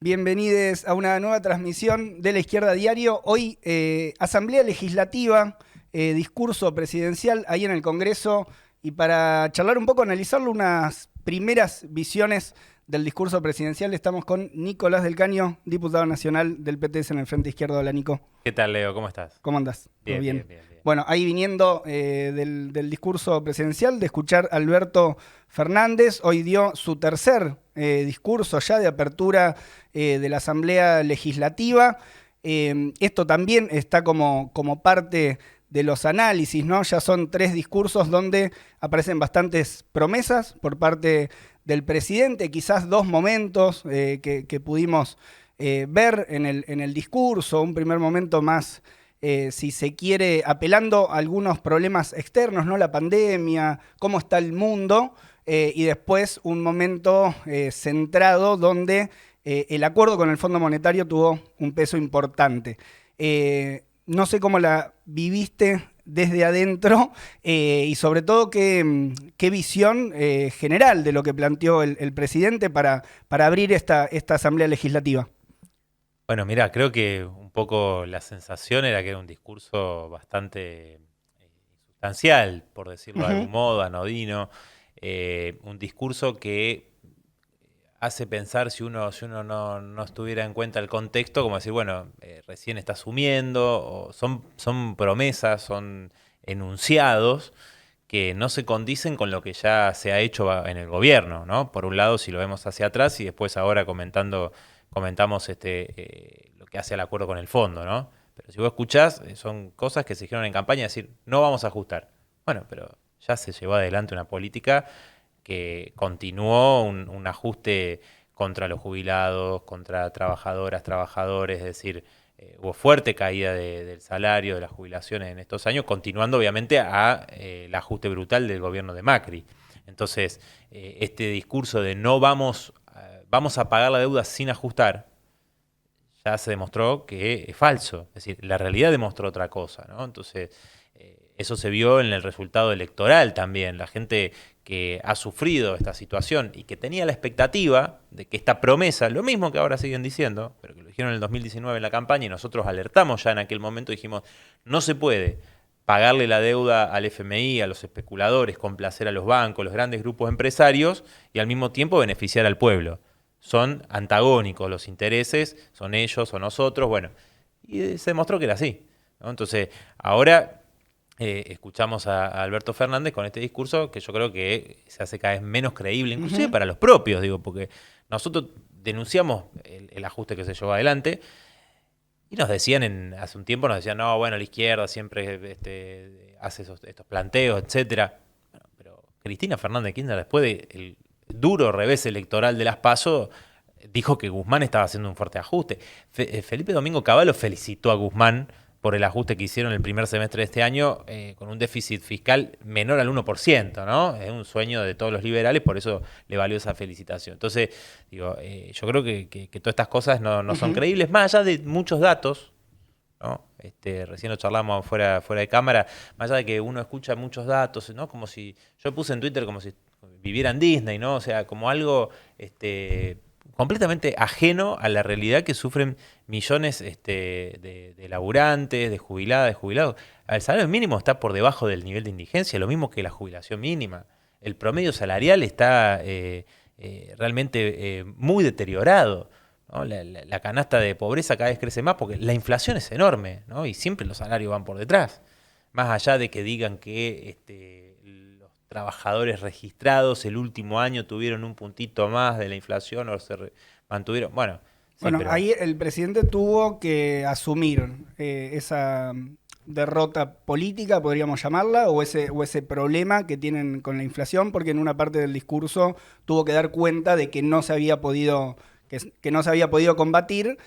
Bienvenidos a una nueva transmisión de La Izquierda Diario. Hoy, Asamblea Legislativa, discurso presidencial ahí en el Congreso. Y para charlar un poco, analizarlo, unas primeras visiones del discurso presidencial, estamos con Nicolás del Caño, diputado nacional del PTS en el Frente Izquierdo. Hola, Nico. ¿Qué tal, Leo? ¿Cómo estás? ¿Cómo andás? ¿Todo Bien. Bueno, ahí viniendo del discurso presidencial, de escuchar a Alberto Fernández, hoy dio su tercer discurso ya de apertura de la Asamblea Legislativa. Esto también está como parte de los análisis, ¿no? Ya son 3 discursos donde aparecen bastantes promesas por parte del presidente, quizás 2 momentos que pudimos ver en el discurso. Un primer momento más, si se quiere, apelando a algunos problemas externos, ¿no? La pandemia, cómo está el mundo, y después un momento centrado donde el acuerdo con el Fondo Monetario tuvo un peso importante. No sé cómo la viviste desde adentro y sobre todo qué visión general de lo que planteó el presidente para abrir esta Asamblea Legislativa. Bueno, mirá, creo que un poco la sensación era que era un discurso bastante insustancial, por decirlo de algún modo, anodino. Un discurso que hace pensar, si uno no estuviera en cuenta el contexto, como decir, bueno, recién está asumiendo, o son promesas, son enunciados que no se condicen con lo que ya se ha hecho en el gobierno, ¿no? Por un lado, si lo vemos hacia atrás, y después ahora comentamos lo que hace el acuerdo con el fondo, ¿no? Pero si vos escuchás, son cosas que se dijeron en campaña, es decir, no vamos a ajustar. Bueno, pero ya se llevó adelante una política que continuó un ajuste contra los jubilados, contra trabajadoras, trabajadores, es decir, hubo fuerte caída del salario, de las jubilaciones en estos años, continuando obviamente el ajuste brutal del gobierno de Macri. Entonces, este discurso de no vamos a pagar la deuda sin ajustar, ya se demostró que es falso. Es decir, la realidad demostró otra cosa, ¿no? Entonces, eso se vio en el resultado electoral también. La gente que ha sufrido esta situación y que tenía la expectativa de que esta promesa, lo mismo que ahora siguen diciendo, pero que lo dijeron en el 2019 en la campaña y nosotros alertamos ya en aquel momento, dijimos, no se puede pagarle la deuda al FMI, a los especuladores, complacer a los bancos, los grandes grupos empresarios y al mismo tiempo beneficiar al pueblo. Son antagónicos los intereses, son ellos o nosotros, bueno, y se demostró que era así, ¿no? Entonces, ahora escuchamos a Alberto Fernández con este discurso que yo creo que se hace cada vez menos creíble, inclusive para los propios, digo, porque nosotros denunciamos el ajuste que se llevó adelante y nos decían, hace un tiempo nos decían, no, bueno, la izquierda siempre hace estos planteos, etcétera. Bueno, pero Cristina Fernández de Kirchner, después del duro revés electoral de las PASO, dijo que Guzmán estaba haciendo un fuerte ajuste. Felipe Domingo Cavallo felicitó a Guzmán por el ajuste que hicieron el primer semestre de este año con un déficit fiscal menor al 1%, ¿no? Es un sueño de todos los liberales, por eso le valió esa felicitación. Entonces, digo, yo creo que todas estas cosas no son creíbles, más allá de muchos datos, ¿no? Recién lo charlamos fuera de cámara, más allá de que uno escucha muchos datos, ¿no? Como si, yo puse en Twitter como si viviera en Disney, ¿no? O sea, como algo completamente ajeno a la realidad que sufren millones de laburantes, de jubiladas, de jubilados. El salario mínimo está por debajo del nivel de indigencia, lo mismo que la jubilación mínima. El promedio salarial está realmente muy deteriorado, ¿no? La canasta de pobreza cada vez crece más porque la inflación es enorme, ¿no? Y siempre los salarios van por detrás. Más allá de que digan que los trabajadores registrados el último año tuvieron un puntito más de la inflación o se mantuvieron. Bueno, sí, bueno, ahí el presidente tuvo que asumir esa derrota política, podríamos llamarla, o ese problema que tienen con la inflación, porque en una parte del discurso tuvo que dar cuenta de que no se había podido, que no se había podido combatir.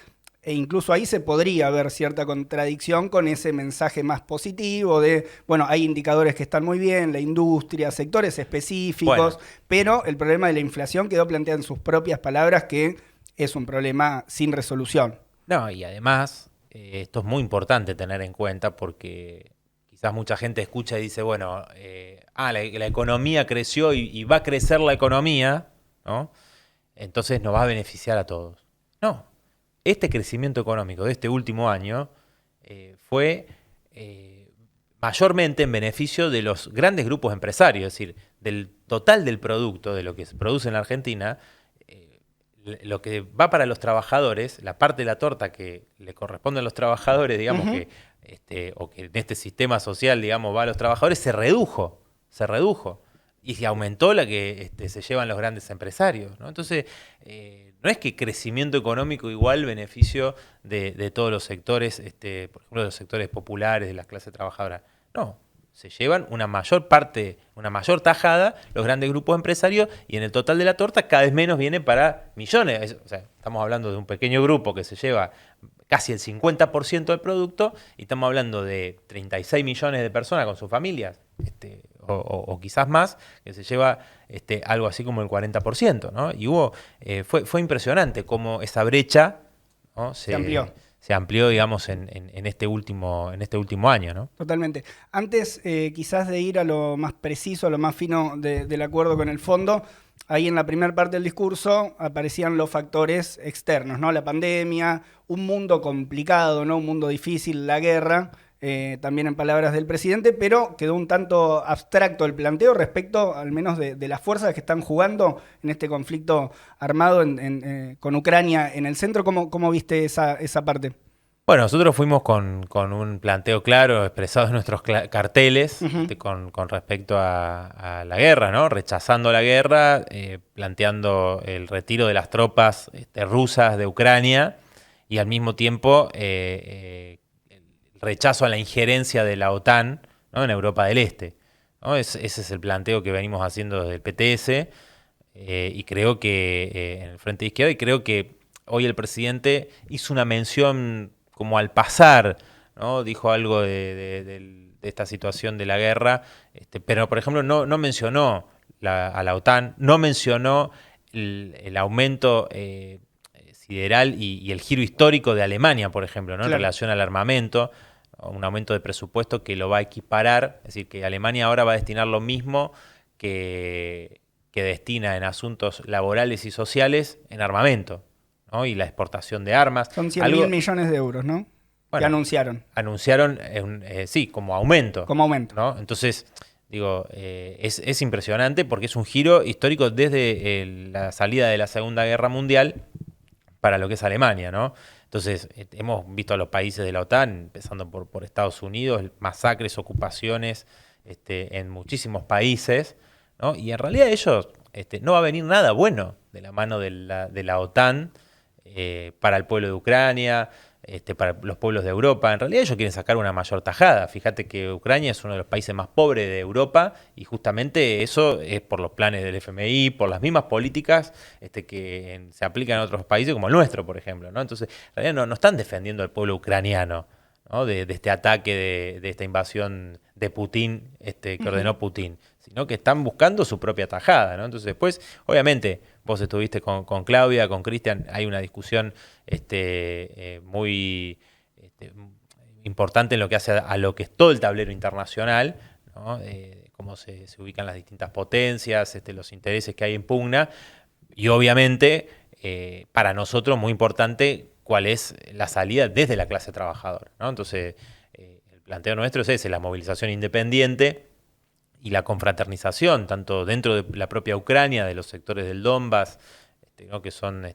E incluso ahí se podría ver cierta contradicción con ese mensaje más positivo de, bueno, hay indicadores que están muy bien, la industria, sectores específicos, pero el problema de la inflación quedó planteado en sus propias palabras que es un problema sin resolución. No, y además, esto es muy importante tener en cuenta porque quizás mucha gente escucha y dice, bueno, la economía creció y va a crecer la economía, ¿no? Entonces nos va a beneficiar a todos. No, este crecimiento económico de este último año fue mayormente en beneficio de los grandes grupos empresarios, es decir, del total del producto, de lo que se produce en la Argentina, lo que va para los trabajadores, la parte de la torta que le corresponde a los trabajadores, digamos, o que en este sistema social, digamos, va a los trabajadores, se redujo. Y se aumentó la que se llevan los grandes empresarios, ¿no? Entonces, no es que crecimiento económico igual beneficio de todos los sectores, por ejemplo, de los sectores populares, de las clases trabajadoras. No, se llevan una mayor parte, una mayor tajada los grandes grupos empresarios y en el total de la torta cada vez menos viene para millones. O sea, estamos hablando de un pequeño grupo que se lleva casi el 50% del producto y estamos hablando de 36 millones de personas con sus familias, o quizás más, que se lleva algo así como el 40%, ¿no? Y fue impresionante cómo esa brecha, ¿no? Se amplió, digamos, en este último año, ¿no? Totalmente. Antes, quizás de ir a lo más preciso, a lo más fino del acuerdo con el fondo, ahí en la primera parte del discurso aparecían los factores externos, ¿no? La pandemia, un mundo complicado, ¿no? Un mundo difícil, la guerra, también en palabras del presidente, pero quedó un tanto abstracto el planteo respecto al menos de las fuerzas que están jugando en este conflicto armado con Ucrania en el centro. ¿Cómo viste esa parte? Bueno, nosotros fuimos con un planteo claro, expresado en nuestros carteles, con respecto a la guerra, ¿no? Rechazando la guerra, planteando el retiro de las tropas rusas de Ucrania y al mismo tiempo el rechazo a la injerencia de la OTAN, ¿no? En Europa del Este, ¿no? Ese es el planteo que venimos haciendo desde el PTS y creo que en el Frente de Izquierda, y creo que hoy el presidente hizo una mención como al pasar, ¿no? Dijo algo de esta situación de la guerra, pero por ejemplo no mencionó a la OTAN, no mencionó el aumento sideral y el giro histórico de Alemania, por ejemplo, ¿no? Claro. En relación al armamento, un aumento de presupuesto que lo va a equiparar, es decir, que Alemania ahora va a destinar lo mismo que destina en asuntos laborales y sociales en armamento, ¿no? Y la exportación de armas. Son 100.000 millones de euros, ¿no? Bueno, que anunciaron. Anunciaron, sí, como aumento. Como aumento. ¿No? Entonces, digo, es impresionante porque es un giro histórico desde la salida de la Segunda Guerra Mundial para lo que es Alemania, ¿no? Entonces, hemos visto a los países de la OTAN, empezando por Estados Unidos, masacres, ocupaciones en muchísimos países, ¿no? Y en realidad ellos, no va a venir nada bueno de la mano de la OTAN para el pueblo de Ucrania, para los pueblos de Europa. En realidad ellos quieren sacar una mayor tajada. Fíjate que Ucrania es uno de los países más pobres de Europa y justamente eso es por los planes del FMI, por las mismas políticas que se aplican en otros países como el nuestro, por ejemplo, ¿no? Entonces, en realidad no están defendiendo al pueblo ucraniano, ¿no? de este ataque, de esta invasión de Putin, que ordenó Putin, sino que están buscando su propia tajada, ¿no? Entonces después, obviamente, vos estuviste con Claudia, con Cristian, hay una discusión muy importante en lo que hace a lo que es todo el tablero internacional, ¿no? Cómo se ubican las distintas potencias, los intereses que hay en pugna, y obviamente, para nosotros muy importante, cuál es la salida desde la clase trabajadora, ¿no? Entonces, el planteo nuestro es ese, la movilización independiente y la confraternización, tanto dentro de la propia Ucrania, de los sectores del Donbass, ¿no? Que son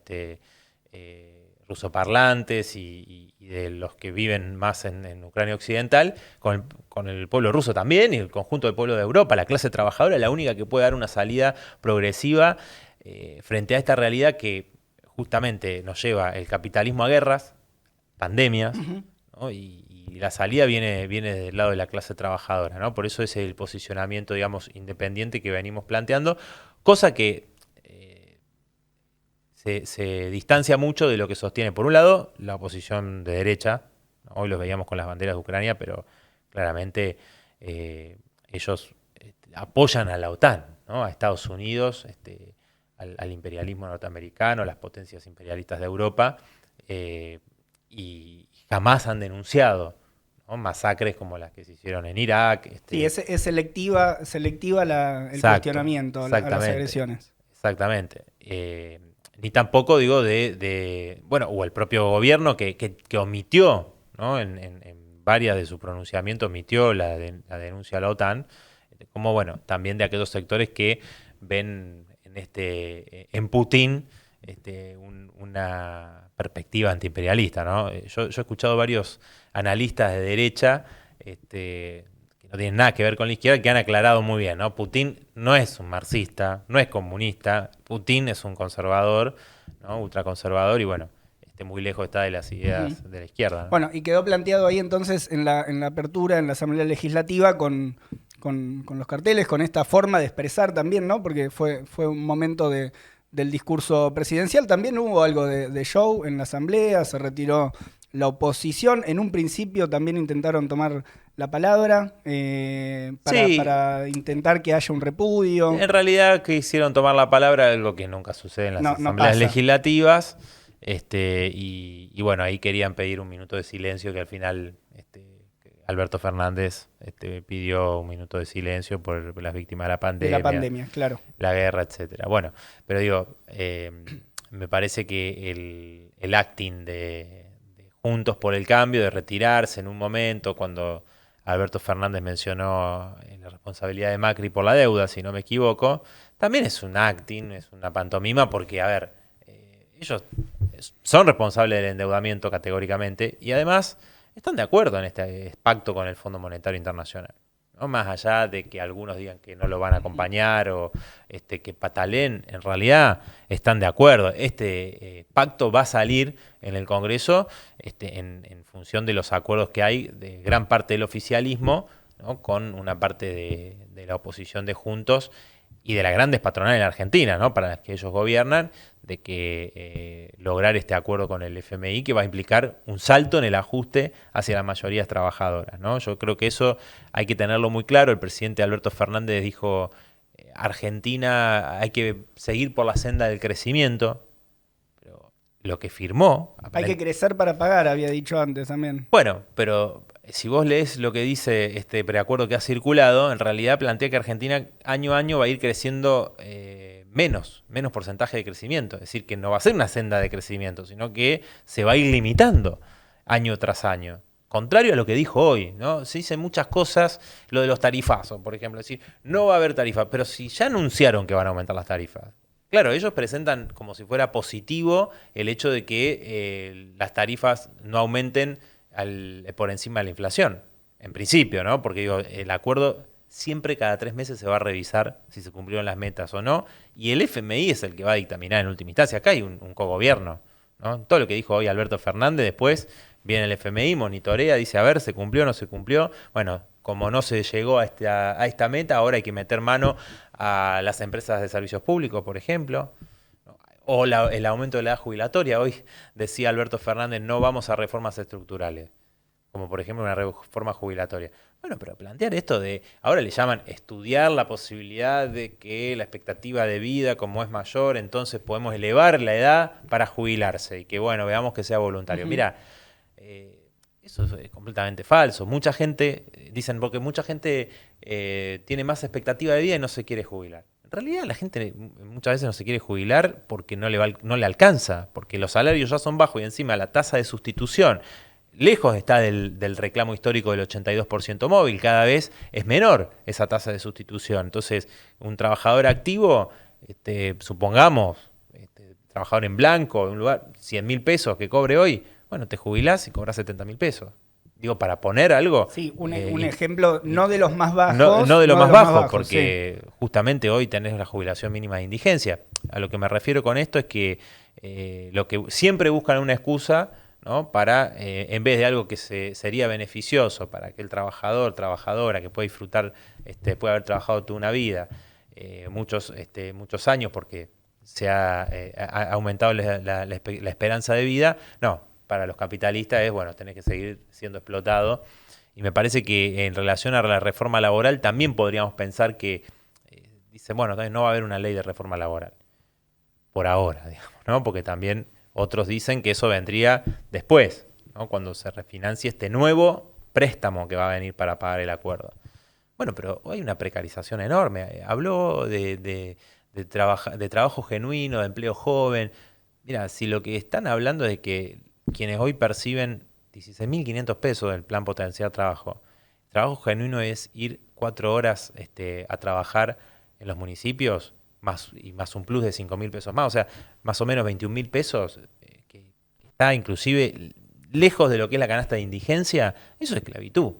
rusoparlantes y de los que viven más en Ucrania Occidental, con el pueblo ruso también y el conjunto del pueblo de Europa. La clase trabajadora es la única que puede dar una salida progresiva frente a esta realidad que justamente nos lleva el capitalismo a guerras, pandemias, ¿no? Y la salida viene del lado de la clase trabajadora, ¿no? Por eso es el posicionamiento, digamos, independiente que venimos planteando, cosa que se distancia mucho de lo que sostiene, por un lado, la oposición de derecha, ¿no? Hoy los veíamos con las banderas de Ucrania, pero claramente ellos apoyan a la OTAN, ¿no? A Estados Unidos, al imperialismo norteamericano, a las potencias imperialistas de Europa, y jamás han denunciado, ¿no? Masacres como las que se hicieron en Irak. Sí, es selectiva el cuestionamiento a las agresiones. Exactamente. Ni tampoco, digo, bueno, o el propio gobierno que omitió, ¿no? En varias de sus pronunciamientos omitió la denuncia a la OTAN, como, bueno, también de aquellos sectores que ven en Putin una perspectiva antiimperialista, ¿no? Yo he escuchado varios analistas de derecha que no tienen nada que ver con la izquierda, que han aclarado muy bien, ¿no? Putin no es un marxista, no es comunista, Putin es un conservador, ¿no? Ultraconservador y bueno, muy lejos está de las ideas de la izquierda, ¿no? Bueno, y quedó planteado ahí entonces en la apertura, en la Asamblea Legislativa, con los carteles, con esta forma de expresar también, ¿no? Porque fue un momento del discurso presidencial. También hubo algo de show en la Asamblea, se retiró la oposición. En un principio también intentaron tomar la palabra Sí, para intentar que haya un repudio. en realidad quisieron tomar la palabra, algo que nunca sucede en las No, no asambleas pasa. legislativas, y bueno, ahí querían pedir un minuto de silencio, que al final que Alberto Fernández pidió un minuto de silencio por las víctimas de la De la pandemia, pandemia, claro. la guerra, etcétera. Bueno, pero digo, me parece que el acting de Juntos por el Cambio, de retirarse en un momento cuando Alberto Fernández mencionó la responsabilidad de Macri por la deuda, si no me equivoco, también es un acting, es una pantomima, porque, a ver, ellos son responsables del endeudamiento categóricamente y además están de acuerdo en este pacto con el Fondo Monetario Internacional, ¿no? Más allá de que algunos digan que no lo van a acompañar o que patalen, en realidad están de acuerdo. Este pacto va a salir en el Congreso en función de los acuerdos que hay de gran parte del oficialismo, ¿no? Con una parte de la oposición de Juntos y de las grandes patronales en Argentina, ¿no? Para las que ellos gobiernan, de que lograr este acuerdo con el FMI, que va a implicar un salto en el ajuste hacia las mayorías trabajadoras, ¿no? Yo creo que eso hay que tenerlo muy claro. El presidente Alberto Fernández dijo, Argentina hay que seguir por la senda del crecimiento, pero lo que firmó... Hay que crecer para pagar, había dicho antes también. Bueno, pero si vos lees lo que dice este preacuerdo que ha circulado, en realidad plantea que Argentina año a año va a ir creciendo menos porcentaje de crecimiento. Es decir, que no va a ser una senda de crecimiento, sino que se va a ir limitando año tras año. Contrario a lo que dijo hoy, ¿no? Se dicen muchas cosas, lo de los tarifazos, por ejemplo, es decir, no va a haber tarifas, pero si ya anunciaron que van a aumentar las tarifas. Claro, ellos presentan como si fuera positivo el hecho de que las tarifas no aumenten por encima de la inflación, en principio, ¿no? Porque digo, el acuerdo siempre cada 3 meses se va a revisar si se cumplieron las metas o no, y el FMI es el que va a dictaminar en última instancia. Acá hay un cogobierno, ¿no? Todo lo que dijo hoy Alberto Fernández, después viene el FMI, monitorea, dice, a ver, ¿se cumplió o no se cumplió? Bueno, como no se llegó a esta meta, ahora hay que meter mano a las empresas de servicios públicos, por ejemplo. O el aumento de la edad jubilatoria. Hoy decía Alberto Fernández, no vamos a reformas estructurales, como por ejemplo una reforma jubilatoria. Bueno, pero plantear esto de, ahora le llaman estudiar la posibilidad de que la expectativa de vida, como es mayor, entonces podemos elevar la edad para jubilarse y que, bueno, veamos que sea voluntario. Mira, eso es completamente falso. Mucha gente, dicen, porque mucha gente tiene más expectativa de vida y no se quiere jubilar. En realidad la gente muchas veces no se quiere jubilar porque no le alcanza, porque los salarios ya son bajos y encima la tasa de sustitución lejos está del reclamo histórico del 82% móvil, cada vez es menor esa tasa de sustitución. Entonces, un trabajador activo, supongamos, trabajador en blanco, en un lugar, 100.000 pesos que cobre hoy, bueno, te jubilás y cobras 70.000 pesos. Digo, para poner algo... Sí, un ejemplo no de los más bajos. No de lo más bajo, porque sí. Justamente hoy tenés la jubilación mínima de indigencia. A lo que me refiero con esto es que lo que siempre buscan una excusa, ¿no? Para, en vez de algo que sería beneficioso para aquel trabajador, trabajadora que puede disfrutar, puede haber trabajado toda una vida, muchos años, porque se ha aumentado la esperanza de vida, no, para los capitalistas es, bueno, tenés que seguir siendo explotado. Y me parece que en relación a la reforma laboral también podríamos pensar que, dice, bueno, no va a haber una ley de reforma laboral, por ahora, digamos, ¿no? Porque también otros dicen que eso vendría después, ¿no? Cuando se refinancie este nuevo préstamo que va a venir para pagar el acuerdo. Bueno, pero hay una precarización enorme. Habló de trabajo genuino, de empleo joven. Mira, si lo que están hablando es de que quienes hoy perciben 16.500 pesos del plan potencial trabajo, trabajo genuino es ir 4 horas a trabajar en los municipios más un plus de 5.000 pesos más, o sea, más o menos 21.000 pesos, que está inclusive lejos de lo que es la canasta de indigencia, eso es esclavitud.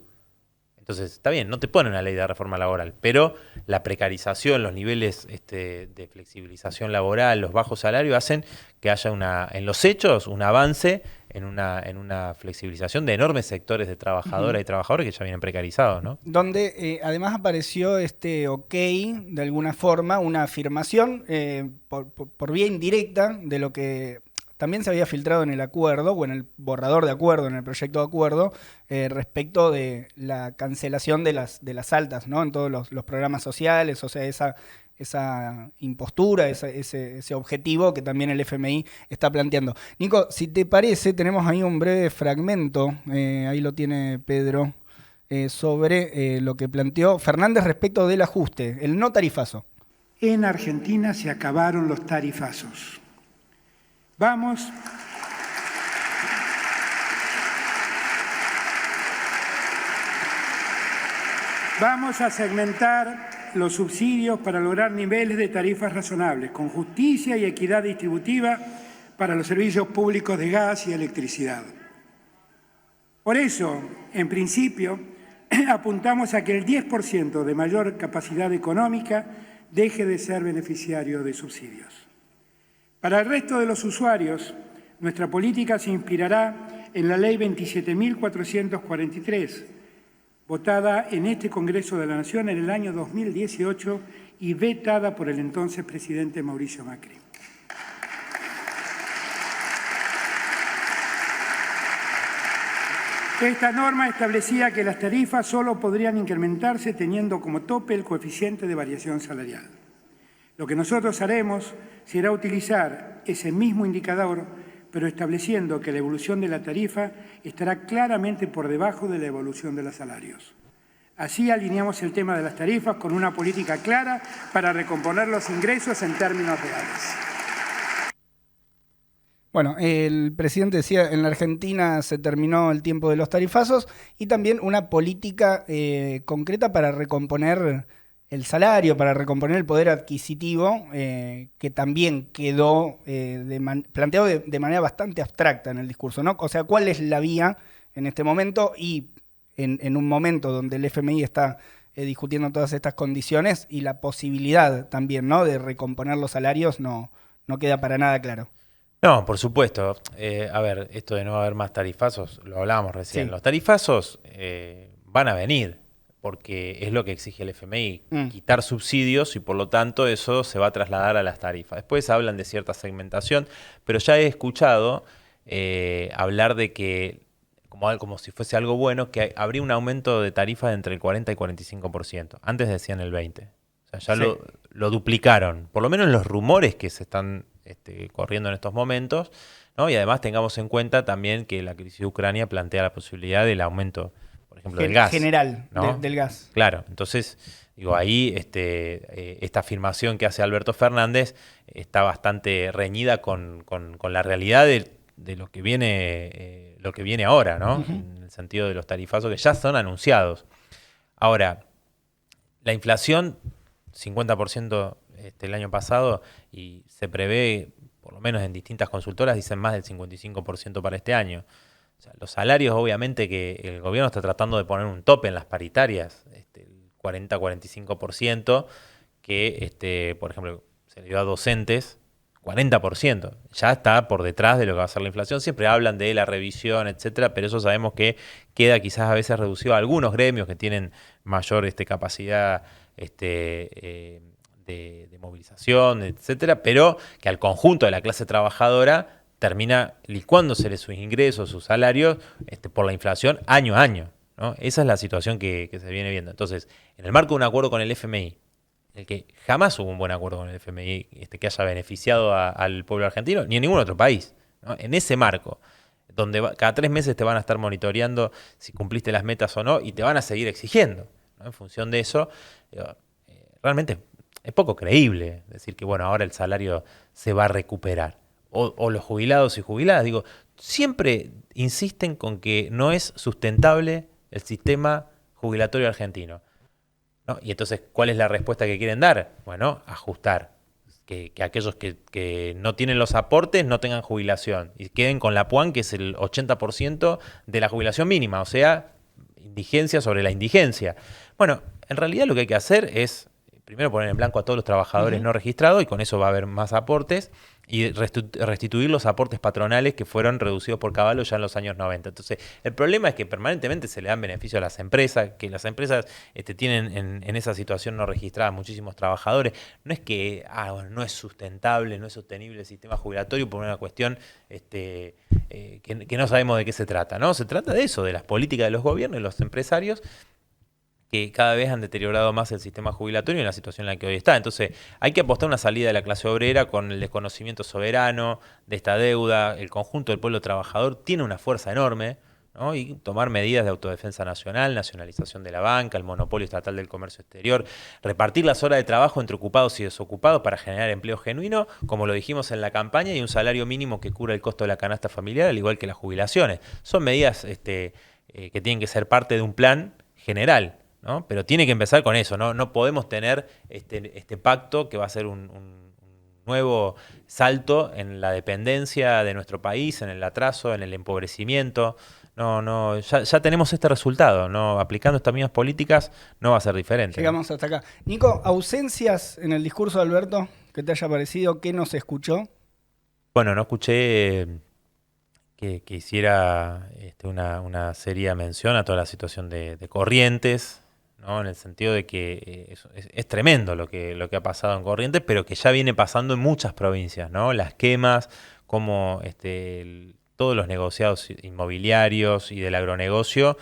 Entonces, está bien, no te pone una ley de reforma laboral, pero la precarización, los niveles de flexibilización laboral, los bajos salarios hacen que haya en los hechos un avance en una flexibilización de enormes sectores de trabajadoras y trabajadores que ya vienen precarizados, ¿no? Donde además apareció ok, de alguna forma, una afirmación por vía indirecta de lo que también se había filtrado en el acuerdo o en el borrador de acuerdo, en el proyecto de acuerdo, respecto de la cancelación de las altas, ¿no? En todos los programas sociales, o sea, esa impostura, ese objetivo que también el FMI está planteando. Nico, si te parece, tenemos ahí un breve fragmento, ahí lo tiene Pedro, sobre lo que planteó Fernández respecto del ajuste, el no tarifazo. En Argentina se acabaron los tarifazos. Vamos a segmentar los subsidios para lograr niveles de tarifas razonables, con justicia y equidad distributiva para los servicios públicos de gas y electricidad. Por eso, en principio, apuntamos a que el 10% de mayor capacidad económica deje de ser beneficiario de subsidios. Para el resto de los usuarios, nuestra política se inspirará en la Ley 27.443, votada en este Congreso de la Nación en el año 2018 y vetada por el entonces presidente Mauricio Macri. Esta norma establecía que las tarifas solo podrían incrementarse teniendo como tope el coeficiente de variación salarial. Lo que nosotros haremos será utilizar ese mismo indicador, pero estableciendo que la evolución de la tarifa estará claramente por debajo de la evolución de los salarios. Así alineamos el tema de las tarifas con una política clara para recomponer los ingresos en términos reales. Bueno, el presidente decía, en la Argentina se terminó el tiempo de los tarifazos y también una política concreta para recomponer el salario, para recomponer el poder adquisitivo, que también quedó planteado de manera bastante abstracta en el discurso, ¿no? O sea, ¿cuál es la vía en este momento? Y en un momento donde el FMI está discutiendo todas estas condiciones y la posibilidad también, ¿no?, de recomponer los salarios no queda para nada claro. No, por supuesto. A ver, esto de no haber más tarifazos, lo hablábamos recién. Sí. Los tarifazos van a venir, porque es lo que exige el FMI, quitar subsidios y por lo tanto eso se va a trasladar a las tarifas. Después hablan de cierta segmentación, pero ya he escuchado hablar de que, como si fuese algo bueno, que habría un aumento de tarifas de entre el 40 y 45%. Antes decían el 20%. O sea, ya Sí. lo duplicaron, por lo menos los rumores que se están corriendo en estos momentos, ¿no? Y además tengamos en cuenta también que la crisis de Ucrania plantea la posibilidad del aumento, por ejemplo, del gas. General, ¿no? del gas. Claro, entonces, digo, ahí esta afirmación que hace Alberto Fernández está bastante reñida con la realidad de lo que viene ahora, ¿no? En el sentido de los tarifazos que ya son anunciados. Ahora, la inflación, 50% el año pasado, y se prevé, por lo menos en distintas consultoras, dicen más del 55% para este año. O sea, los salarios, obviamente, que el gobierno está tratando de poner un tope en las paritarias, el 40-45%, que, por ejemplo, se le dio a docentes, 40%. Ya está por detrás de lo que va a ser la inflación. Siempre hablan de la revisión, etcétera, pero eso sabemos que queda quizás a veces reducido a algunos gremios que tienen mayor capacidad de movilización, etcétera, pero que al conjunto de la clase trabajadora termina licuándosele sus ingresos, sus salarios, por la inflación año a año, ¿no? Esa es la situación que se viene viendo. Entonces, en el marco de un acuerdo con el FMI, el que jamás hubo un buen acuerdo con el FMI que haya beneficiado al pueblo argentino, ni en ningún otro país, ¿no? En ese marco, donde cada 3 meses te van a estar monitoreando si cumpliste las metas o no, y te van a seguir exigiendo, ¿no? En función de eso, realmente es poco creíble decir que, bueno, ahora el salario se va a recuperar. o los jubilados y jubiladas, digo, siempre insisten con que no es sustentable el sistema jubilatorio argentino, ¿no? Y entonces, ¿cuál es la respuesta que quieren dar? Bueno, ajustar. Que aquellos que no tienen los aportes no tengan jubilación y queden con la PUAN, que es el 80% de la jubilación mínima, o sea, indigencia sobre la indigencia. Bueno, en realidad lo que hay que hacer es, primero poner en blanco a todos los trabajadores no registrados y con eso va a haber más aportes y restituir los aportes patronales que fueron reducidos por Caballo ya en los años 90. Entonces, el problema es que permanentemente se le dan beneficios a las empresas, que las empresas tienen en esa situación no registrada muchísimos trabajadores. No es que bueno, no es sustentable, no es sostenible el sistema jubilatorio por una cuestión que no sabemos de qué se trata, ¿no? Se trata de eso, de las políticas de los gobiernos y los empresarios, que cada vez han deteriorado más el sistema jubilatorio en la situación en la que hoy está. Entonces, hay que apostar a una salida de la clase obrera con el desconocimiento soberano de esta deuda. El conjunto del pueblo trabajador tiene una fuerza enorme, ¿no? Y tomar medidas de autodefensa nacional, nacionalización de la banca, el monopolio estatal del comercio exterior, repartir las horas de trabajo entre ocupados y desocupados para generar empleo genuino, como lo dijimos en la campaña, y un salario mínimo que cubra el costo de la canasta familiar, al igual que las jubilaciones. Son medidas que tienen que ser parte de un plan general, ¿no? Pero tiene que empezar con eso, ¿no? No podemos tener este pacto que va a ser un nuevo salto en la dependencia de nuestro país, en el atraso, en el empobrecimiento. Ya tenemos este resultado, ¿no? Aplicando estas mismas políticas no va a ser diferente. Llegamos hasta acá. Nico, ausencias en el discurso de Alberto que te haya parecido, ¿qué no se escuchó? Bueno, no escuché que hiciera una seria mención a toda la situación de Corrientes, ¿no? En el sentido de que es tremendo lo que ha pasado en Corrientes, pero que ya viene pasando en muchas provincias, ¿no? Las quemas, como todos los negociados inmobiliarios y del agronegocio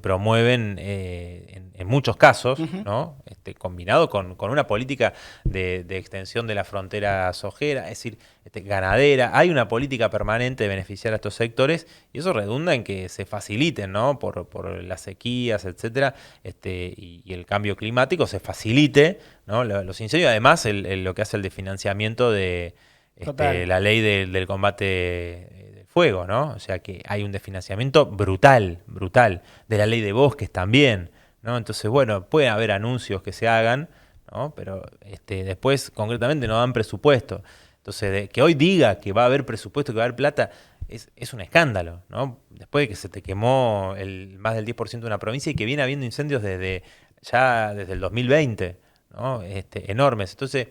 promueven en muchos casos, ¿no? Combinado con una política de extensión de la frontera sojera, es decir, ganadera. Hay una política permanente de beneficiar a estos sectores y eso redunda en que se faciliten, ¿no? Por las sequías, etcétera, y el cambio climático se facilite, ¿no? Los incendios. Además, lo que hace el desfinanciamiento de la ley del combate fuego, ¿no? O sea que hay un desfinanciamiento brutal, de la ley de bosques también, ¿no? Entonces, bueno, puede haber anuncios que se hagan, ¿no? Pero después concretamente no dan presupuesto. Entonces, que hoy diga que va a haber presupuesto, que va a haber plata, es un escándalo, ¿no? Después de que se te quemó más del 10% de una provincia y que viene habiendo incendios desde el 2020, ¿no? Enormes. Entonces,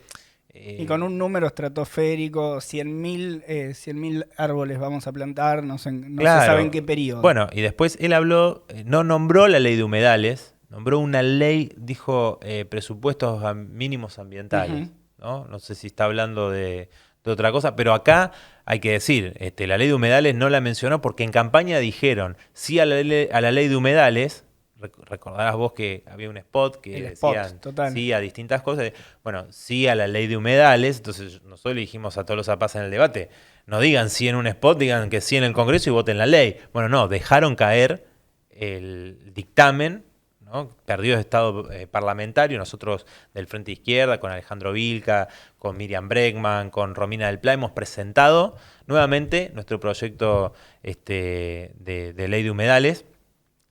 y con un número estratosférico, 100.000 árboles vamos a plantar, no se sabe en qué periodo. Bueno, y después él habló, no nombró la ley de humedales, nombró una ley, dijo presupuestos mínimos ambientales, ¿no? No sé si está hablando de otra cosa, pero acá hay que decir, la ley de humedales no la mencionó porque en campaña dijeron sí a la ley de humedales. Recordarás vos que había un spot que decían sí a distintas cosas. Bueno, sí a la ley de humedales. Entonces nosotros le dijimos a todos los zapas en el debate, no digan sí en un spot, digan que sí en el Congreso y voten la ley. Bueno, no, dejaron caer el dictamen, ¿no? Perdió el estado parlamentario. Nosotros del Frente Izquierda, con Alejandro Vilca, con Miriam Bregman, con Romina del Pla, hemos presentado nuevamente nuestro proyecto de ley de humedales.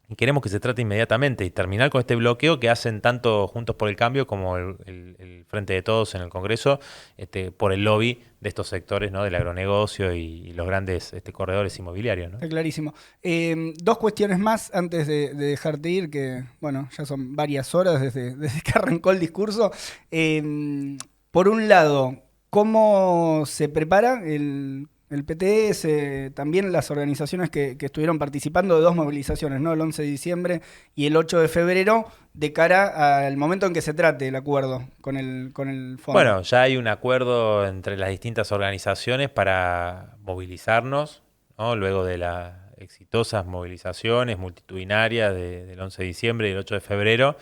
Y queremos que se trate inmediatamente y terminar con este bloqueo que hacen tanto Juntos por el Cambio como el Frente de Todos en el Congreso por el lobby de estos sectores, ¿no? Del agronegocio y los grandes corredores inmobiliarios, ¿no? Está clarísimo. Dos cuestiones más antes de dejarte ir, que bueno, ya son varias horas desde que arrancó el discurso. Por un lado, ¿cómo se prepara el PTS, también las organizaciones que estuvieron participando de dos movilizaciones, ¿no? El 11 de diciembre y el 8 de febrero, de cara al momento en que se trate el acuerdo con el fondo? Bueno, ya hay un acuerdo entre las distintas organizaciones para movilizarnos, ¿no? Luego de las exitosas movilizaciones multitudinarias del 11 de diciembre y el 8 de febrero.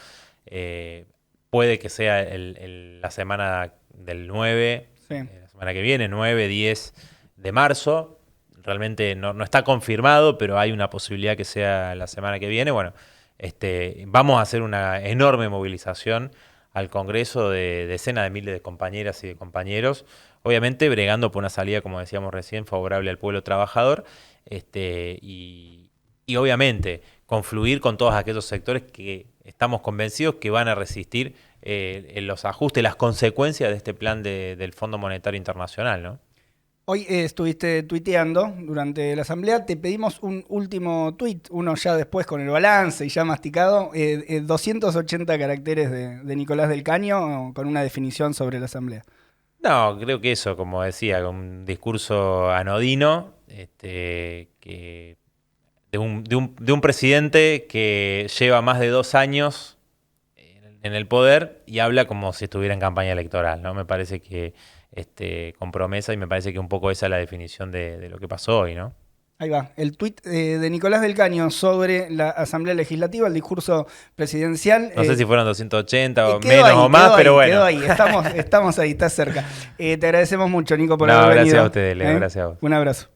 Puede que sea la semana del 9, sí. La semana que viene, 9, 10 de marzo. Realmente no está confirmado, pero hay una posibilidad que sea la semana que viene. Bueno, vamos a hacer una enorme movilización al Congreso de decenas de miles de compañeras y de compañeros. obviamente bregando por una salida, como decíamos recién, favorable al pueblo trabajador, y obviamente confluir con todos aquellos sectores que estamos convencidos que van a resistir los ajustes, las consecuencias de este plan del Fondo Monetario Internacional, ¿no? Hoy estuviste tuiteando durante la asamblea, te pedimos un último tuit, uno ya después con el balance y ya masticado, 280 caracteres de Nicolás del Caño con una definición sobre la asamblea. No, creo que eso, como decía, con un discurso anodino, que de un presidente que lleva más de 2 años en el poder y habla como si estuviera en campaña electoral, ¿no? Me parece que con promesa, y me parece que un poco esa es la definición de lo que pasó hoy, ¿no? Ahí va, el tuit de Nicolás del Caño sobre la Asamblea Legislativa, el discurso presidencial. No sé si fueron 280 o quedó menos ahí, o más, quedó pero ahí, bueno. Quedó ahí, estamos ahí, está cerca. Te agradecemos mucho, Nico, por No, haber gracias venido. a ustedes, Leo, gracias a vos. Un abrazo.